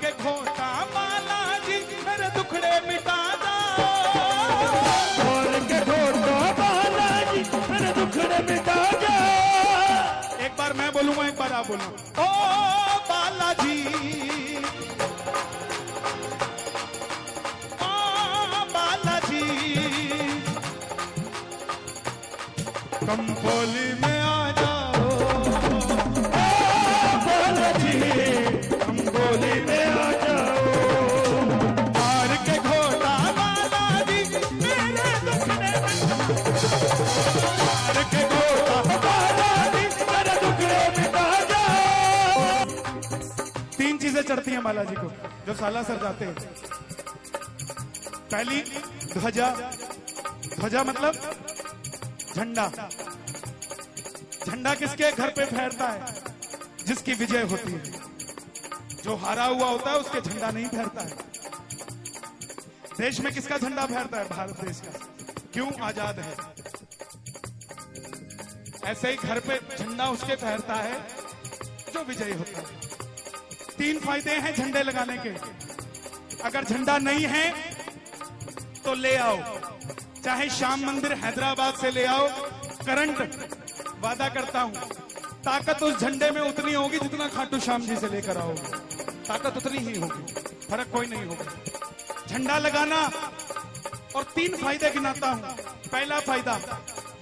के घोटा बालाजी मेरे दुखड़े मिटा दो, मार के घोटा बालाजी मेरे दुखड़े मिटा दो। एक बार मैं बोलूंगा, एक बार आप बोलना। ओ बालाजी, ओ बालाजी, कंपोली में आ जाओ, ओ बालाजी कंपोली में आ जाओ। मार के घोटा बालाजी मेरे दुखड़े मार के घोटा बालाजी मेरे दुखड़े मिटा जाओ। तीन चीजें चढ़ती हैं बालाजी को जो सालासर जाते हैं। पहली ध्वजा, ध्वजा मतलब झंडा। झंडा किसके घर पे फहरता है? जिसकी विजय होती है। जो हारा हुआ होता है उसके झंडा नहीं फहरता है। देश में किसका झंडा फहरता है? भारत देश का। क्यों? आजाद है। ऐसे ही घर पे झंडा उसके फहरता है जो विजयी होता है। तीन फायदे हैं झंडे लगाने के। अगर झंडा नहीं है तो ले आओ, चाहे श्याम मंदिर हैदराबाद से ले आओ। करंट वादा करता हूं, ताकत उस झंडे में उतनी होगी जितना खाटू श्याम जी से लेकर आओगे। ताकत उतनी ही होगी, फर्क कोई नहीं होगा। झंडा लगाना। और तीन फायदे गिनाता हूं। पहला फायदा,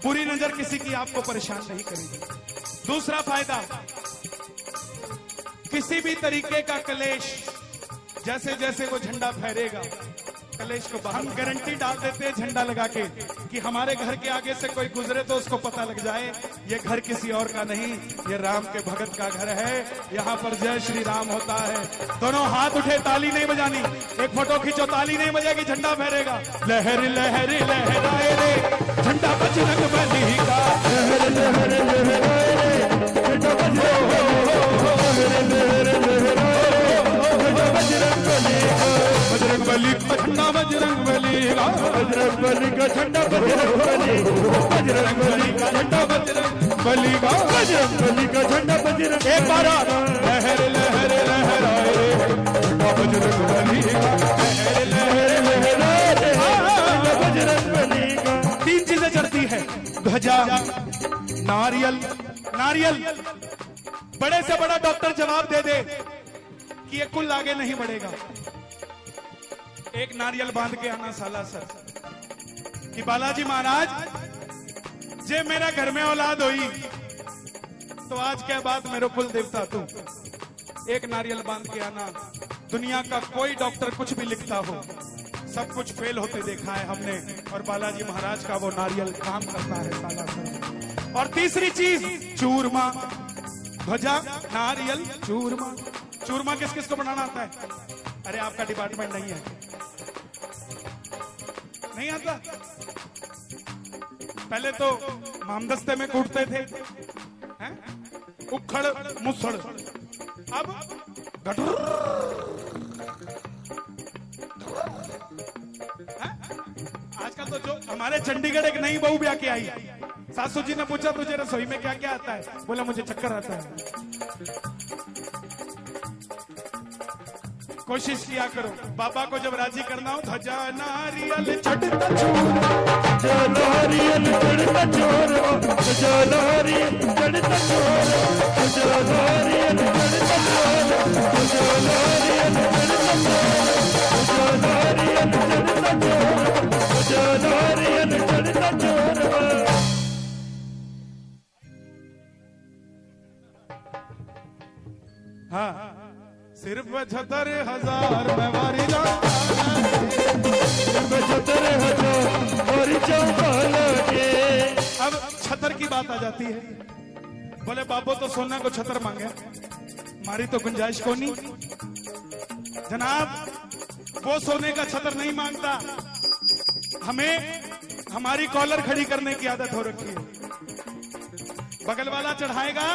बुरी नजर किसी की आपको परेशान नहीं करेगी। दूसरा फायदा, किसी भी तरीके का कलेश, जैसे जैसे वो झंडा फहरेगा कलेश को बाहर। हम गारंटी डाल देते हैं झंडा लगा के कि हमारे घर के आगे से कोई गुजरे तो उसको पता लग जाए ये घर किसी और का नहीं, ये राम के भगत का घर है। यहाँ पर जय श्री राम होता है। दोनों हाथ उठे, ताली नहीं बजानी। एक फोटो खींचो, ताली नहीं बजेगी, झंडा फहरेगा। लहर लहर लहराए रे झंडा बजरंग बली का, लहर लहर लहराए रे झंडा बजरंग बजरंग बली का झंडा, बजरंग बली का, बजरंग बली का झंडा, बजरंग बली, बजरंग बली का झंडा, बजरंग बली का, बजरंग बली का झंडा, बजरंग। एक बार लहर लहर लहराए रे झंडा बजरंग बली का, लहर लहर लहराए रे झंडा बजरंग बली का। तीन चीजें चढ़ती है, ध्वजा, नारियल। नारियल, बड़े से बड़ा डॉक्टर जवाब दे दे कि ये कुल आगे नहीं बढ़ेगा, एक नारियल बांध के आना सालासर कि बालाजी महाराज जे मेरा घर में औलाद हुई तो आज के बाद मेरे कुल देवता तू। एक नारियल बांध के आना। दुनिया का कोई डॉक्टर कुछ भी लिखता हो, सब कुछ फेल होते देखा है हमने, और बालाजी महाराज का वो नारियल काम करता है सालासर। और तीसरी चीज, चूरमा। ध्वजा, नारियल, चूरमा। चूरमा किस किस को बनाना आता है? अरे आपका डिपार्टमेंट नहीं है, नहीं आता। पहले तो मामदस्ते में कूटते थे, हैं? उखड़ मुसड़, अब गटर। आजकल तो जो हमारे चंडीगढ़ एक नई बहू ब्याह के आई, सासू जी ने पूछा तुझे रसोई में क्या क्या आता है? बोला मुझे चक्कर आता है। कोशिश किया करो, बाबा को जब राजी करना हो, ध्वजा नारियल चढ़ता चूरमा, ध्वजा नारियल चढ़ता चूरमा, ध्वजा नारियल चढ़ता चूरमा, ध्वजा नारियल चढ़ता चूरमा, ध्वजा नारियल चढ़ता चूरमा, ध्वजा नारियल चढ़ता चूरमा, ध्वजा नारियल चढ़ता चूरमा। हाँ, सिर्फ 75,000 में वारी जाऊं, सिर्फ 75,000 वारी जाऊं के। अब छतर की बात आ जाती है। बोले बाबू तो सोना को छतर मांगे, हमारी तो गुंजाइश को नहीं। जनाब वो सोने का छतर नहीं मांगता, हमें हमारी कॉलर खड़ी करने की आदत हो रखी है। बगल वाला चढ़ाएगा,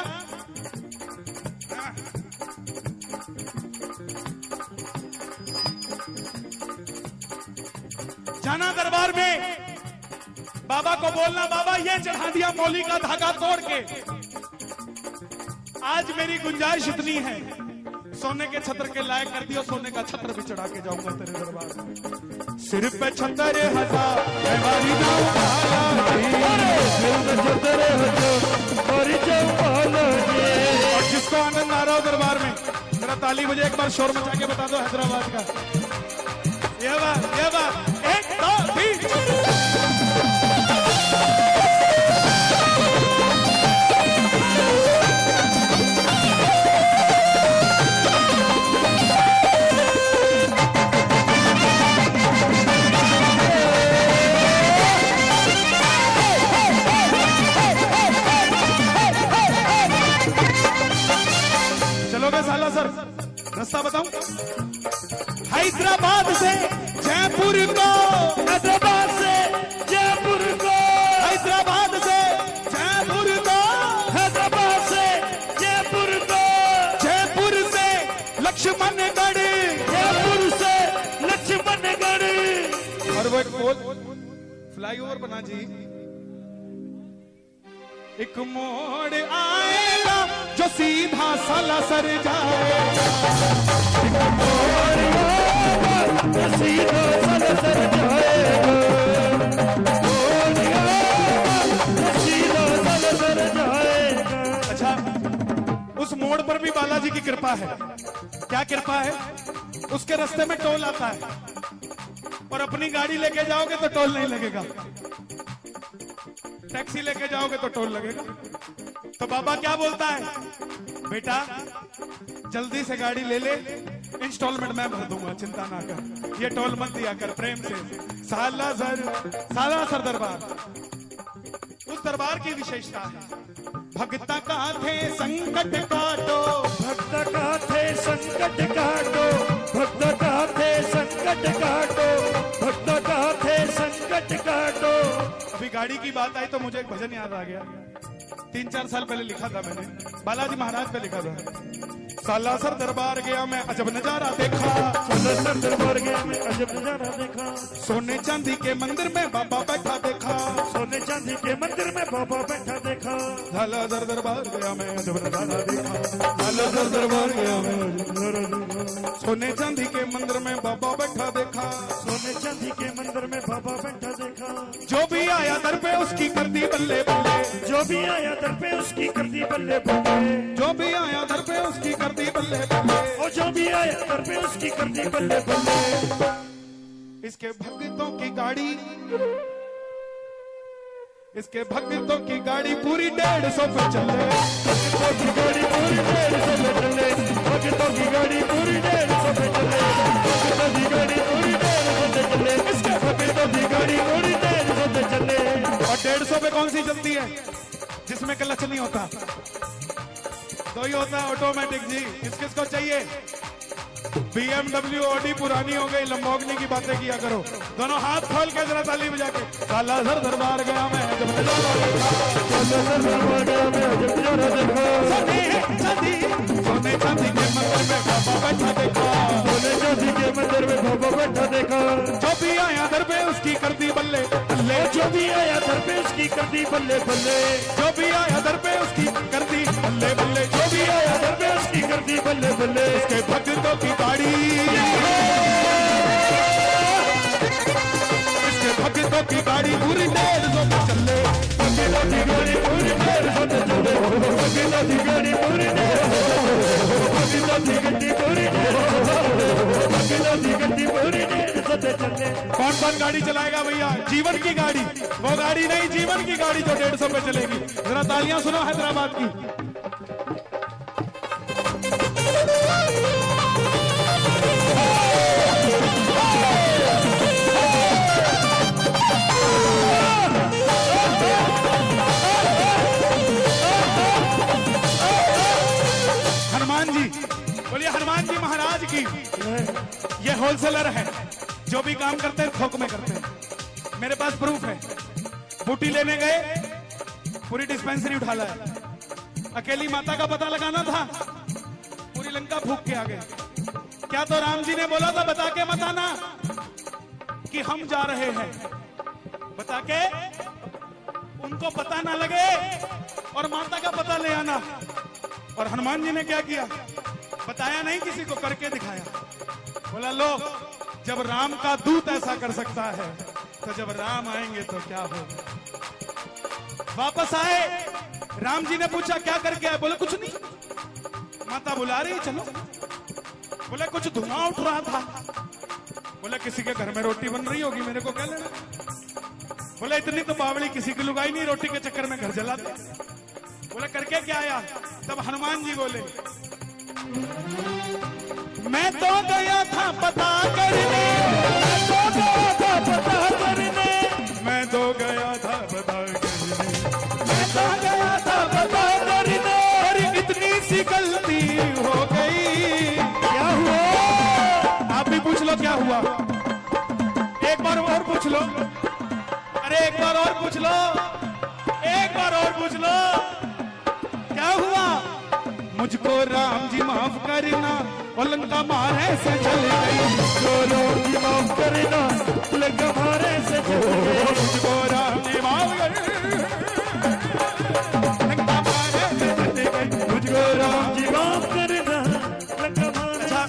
जाना दरबार में, बाबा को बोलना बाबा ये चढ़ा दिया मौली का धागा तोड़ के। आज मेरी गुंजाइश इतनी है, सोने के छत्र के लायक कर दियो, सोने का छत्र भी चढ़ा के जाऊंगा तेरे दरबार में। सिर पे छतर हजार मैं मारी जाऊं बालाजी, सिर पे छतर हजार मारी जाऊं बालाजी। और जिसको आनंद आ रहा हो दरबार में जरा ताली बजे एक बार शोर मचा के बता दो हैदराबाद का। ये बात 1 2 3। साला सर रास्ता बताऊं? हैदराबाद से जयपुर को, हैदराबाद से जयपुर को, हैदराबाद से जयपुर को, हैदराबाद से जयपुर को, जयपुर से लक्ष्मणगढ़, जयपुर से लक्ष्मणगढ़। और वो एक पोल फ्लाईओवर बना जी, एक मोड़ आएगा जो सीधा सालासर जाएगा, एक मोड़ आएगा जो सीधा सालासर जाएगा, मोड़ आएगा जो सीधा सालासर जाएगा। अच्छा, उस मोड़ पर भी बालाजी की कृपा है। क्या कृपा है? उसके रास्ते में टोल आता है, और अपनी गाड़ी लेके जाओगे तो टोल नहीं लगेगा, टैक्सी लेके जाओगे तो टोल लगेगा। तो बाबा क्या बोलता है? बेटा जल्दी से गाड़ी ले ले, इंस्टॉलमेंट मैं भर दूंगा, चिंता ना कर, ये टोल मत दिया कर, प्रेम से। सालासर दरबार उस दरबार की विशेषता है, भक्ता का थे संकट काटो, भक्त का थे संकट काटो, भक्त का थे संकट काटो, भक्त का थे संकट काटो। अभी गाड़ी की बात आई तो मुझे एक भजन याद आ गया, 3-4 साल पहले लिखा था मैंने, बालाजी महाराज पे लिखा था। सालासर दरबार गया मैं अजब नजारा देखा, सालासर दरबार गया मैं अजब नजारा देखा, सोने चांदी के मंदिर में बाबा बैठा देखा, सोने चांदी के मंदिर में बाबा बैठा देखा। सालासर दरबार गया मैं अजब नजारा देखा, सालासर दरबार गया मैं अजब नजारा देखा, सोने चांदी के मंदिर में बाबा बैठा देखा, सोने चांदी के मंदिर में बाबा बैठा देखा। जो भी आया दर पे उसकी कर दी बल्ले बल्ले, जो भी आया दर पे उसकी कर दी बल्ले बल्ले, जो भी आया दर पे उसकी कर दी बल्ले बल्ले, और जो भी आया दर पे उसकी कर दी बल्ले बल्ले। इसके भक्तों की गाड़ी, इसके भक्तों की गाड़ी पूरी 150 पे चले, भक्तों की गाड़ी पूरी 150 पे चले, भक्तों की गाड़ी पूरी 150 पे चले, भक्तों की गाड़ी पूरी 150 पे चले, इसके भक्तों की गाड़ी पूरी 150 पे चले। और 150 पे कौन सी चलती है? जिसमें क्लच नहीं होता, तो ही होता है ऑटोमेटिक जी। किस किस को चाहिए? BMW ऑडी पुरानी हो गई, लंबोर्गिनी की बातें किया करो, दोनों हाथ खोल के जरा ताली बजा के। सालासर दरबार गया मैं अजब नजारा देखा, सालासर दरबार गया मैं अजब नजारा देखा, सोने चांदी के मंदिर में बाबा बैठा देखा, सोने चांदी के मंदिर में बाबा बैठा देखा। जो भी आया दर पे उसकी कर दी बल्ले बल्ले, जो भी आया दर पे उसकी कर दी बल्ले बल्ले, जो भी आया दर पे उसकी कर दी बल्ले बल्ले, जो भी आया दर पे उसकी कर दी बल्ले बल्ले। इसके भक्तों की गाड़ी, इसके भक्तों की गाड़ी पूरी 150 पे चले, भक्तों की गाड़ी पूरी 150 पे चले, भक्तों की गाड़ी पूरी 150 पे चले, भक्तों की गड्डी पूरी 150 पे चले, भक्तों की गड्डी पूरी 150 पे चले। कौन कौन गाड़ी चलाएगा भैया? जीवन की गाड़ी, वो गाड़ी नहीं, जीवन की गाड़ी जो 150 पे चलेगी। जरा तालियां सुनो हैदराबाद की। हनुमान जी, बोलिए हनुमान जी महाराज की। ये होलसेलर है, जो भी काम करते हैं थोक में करते हैं। मेरे पास प्रूफ है, बूटी लेने गए, पूरी डिस्पेंसरी उठा लाया, अकेली माता का पता लगाना था, पूरी लंका फूक के आ गए। क्या तो राम जी ने बोला था बता के मत आना कि हम जा रहे हैं, बता के उनको पता ना लगे और माता का पता ले आना। और हनुमान जी ने क्या किया? बताया नहीं किसी को, करके दिखाया। बोला लो, जब राम का दूत ऐसा कर सकता है तो जब राम आएंगे तो क्या होगा। वापस आए, राम जी ने पूछा क्या करके आए? बोले कुछ नहीं, माता बुला रही चलो। बोले कुछ धुआं उठ रहा था। बोले किसी के घर में रोटी बन रही होगी, मेरे को क्या लेना। बोले इतनी तो बावड़ी किसी की लुगाई नहीं, रोटी के चक्कर में घर जलाते। बोले करके क्या आया? तब हनुमान जी बोले मैं तो गया था पता करने, मैं तो गया था पता करने, मैं तो गया था पता करने, मैं तो गया था पता करने, और इतनी सी गलती हो गई। क्या हुआ? आप भी पूछ लो क्या हुआ। एक बार और पूछ लो, अरे एक बार और पूछ लो, एक बार और पूछ लो, क्या हुआ? मुझको राम जी माफ करना, और लंका मारे से चल गई। मुझको राम जी माफ करना, लंका मारे से चल गई। मुझको राम जी माफ करना, लंका मारे से चल गई। मुझको राम जी माफ करना, लंका मारे। अच्छा,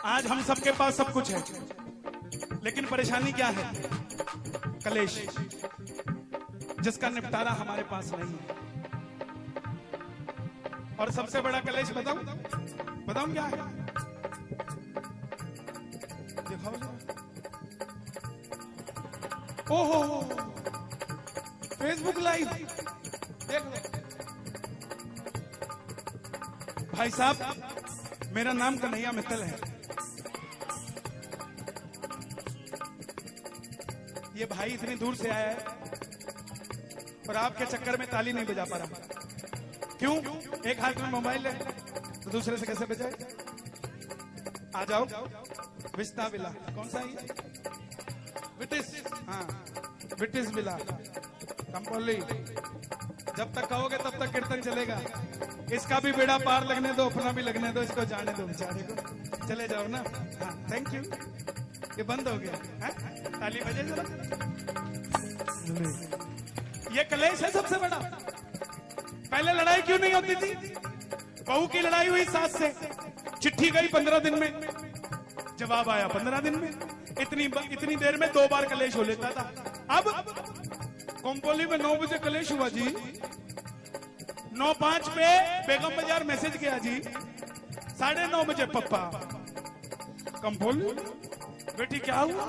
आज हम सबके पास सब कुछ है, लेकिन परेशानी क्या है? कलेश, जिसका निपटारा हमारे पास नहीं है। और सबसे बड़ा कलेश बताऊं? बताऊं क्या है? दिखाओ। ओहो, फेसबुक लाइव देख लो। भाई साहब, मेरा नाम कन्हैया मित्तल है। ये भाई इतनी दूर से आया है और आपके चक्कर में ताली नहीं बजा पा रहा। क्यों? एक हाथ में मोबाइल है तो दूसरे से कैसे बजाए? आ जाओ, विस्ता विला, कौन सा है? विटिस, हाँ विटिस विला, कंपोली। जब तक कहोगे तब तक कीर्तन चलेगा। इसका भी बेड़ा पार लगने दो, अपना भी लगने दो, इसको जाने दो बेचारे को। चले जाओ ना। हाँ थैंक यू। ये बंद हो गया है? ताली बजे जरा। ये कलेश है सबसे बड़ा। पहले लड़ाई क्यों नहीं होती थी? बहू की लड़ाई हुई सास से, चिट्ठी गई 15 दिन में, जवाब आया 15 दिन में। इतनी देर में 2 बार कलेश हो लेता था। अब कोम्पोली में 9 बजे कलेश हुआ जी, 9:05 पे बेगम बाजार मैसेज किया जी, 9:30 बजे पप्पा कंपोली बेटी क्या हुआ?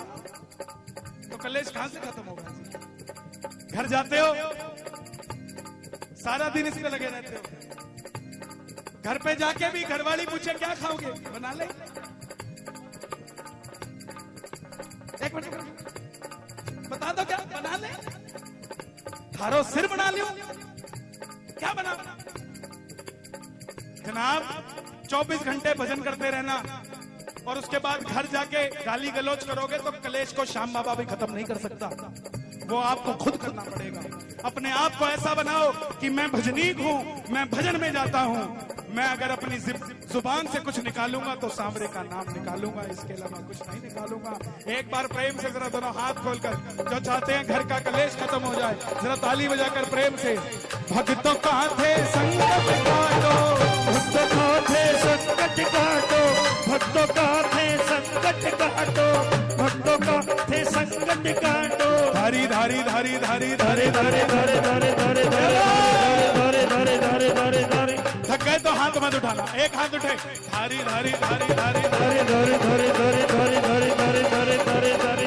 तो कलेश कहां से खत्म होगा? घर जाते हो, सारा दिन इसमें लगे रहते हो। घर पे जाके भी घरवाली पूछे क्या खाओगे? बना ले। एक मिनट बता दो, क्या बना ले? थारो सिर बना लियो, क्या बना? जनाब 24 घंटे भजन करते रहना और उसके बाद घर जाके गाली गलौज करोगे तो कलेश को श्याम बाबा भी खत्म नहीं कर सकता। वो आपको खुद करना पड़ेगा। अपने आप को ऐसा बनाओ कि मैं भजनीक हूँ, मैं भजन में जाता हूँ। मैं अगर अपनी जुबान से कुछ निकालूंगा तो सांवरे का नाम निकालूंगा, इसके अलावा कुछ नहीं निकालूंगा। एक बार प्रेम से जरा दोनों हाथ खोलकर, जो चाहते हैं घर का कलेश खत्म हो जाए, जरा ताली बजाकर प्रेम से। भक्तों का थे संकट काटो, भक्तों का थे संकट काटो, भक्तों का थे संकट काटो, भक्तों का थे संकट काटो। धारी धारी धारी धारी धारे धारे धारे धारे धारे धारे धारे धारे धारे धारे। थक गए तो हाथ मत उठाना, एक हाथ उठे। धारी धारी धारी धारी धारे धारे धारे धारे धारे धारे धारे धारे धारे धारे धारे।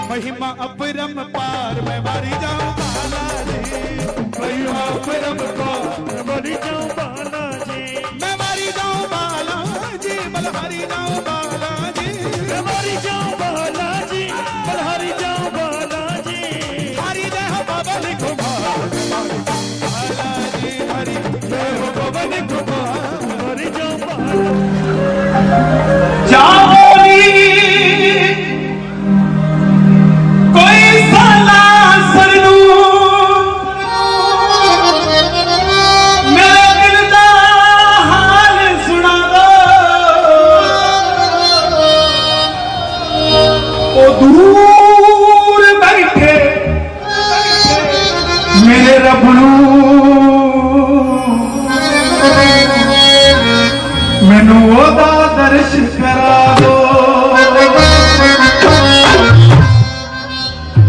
महिमा अपरम पार मैं वारी जाऊं बालाजी, महिमा अपरम पार मैं वारी जाऊं बालाजी, मैं वारी जाऊं बालाजी, बलहारी जाऊं बालाजी, मैं वारी जाऊं बालाजी, बलहारी जाऊं बालाजी। हरी जय हो बाबा लिखो बालाजी, हरी जय हो बाबा लिखो वारी जाऊं बालाजी। कोई साला सरनू मेरे दिल दा हाल सुना दो, दर्श करा दो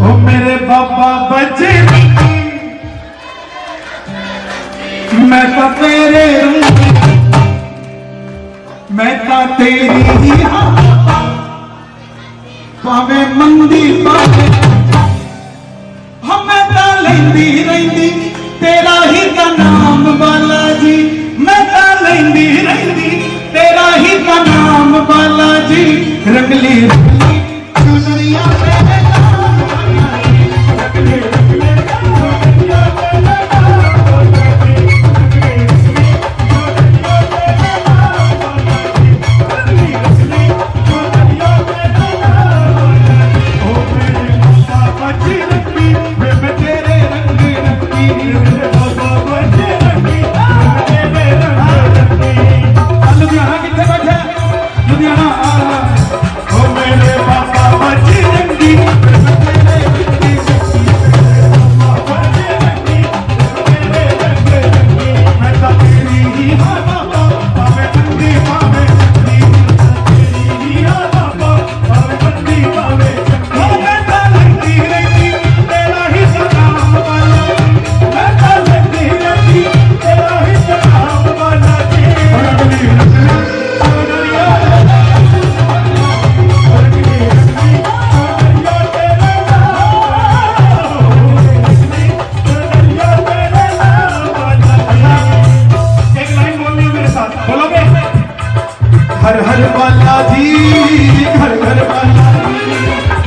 ओ मेरे बाबा बचे मैं तो तेरे मैं तो तेरी ही पावे मंदी पावे हमें तो लेंदी रही तेरा ही का नाम बालाजी मैं तो लेंदी रही तेरा ही का नाम बालाजी रंगली रंगली चुनरिया पे हर हर बालाजी हर हर बालाजी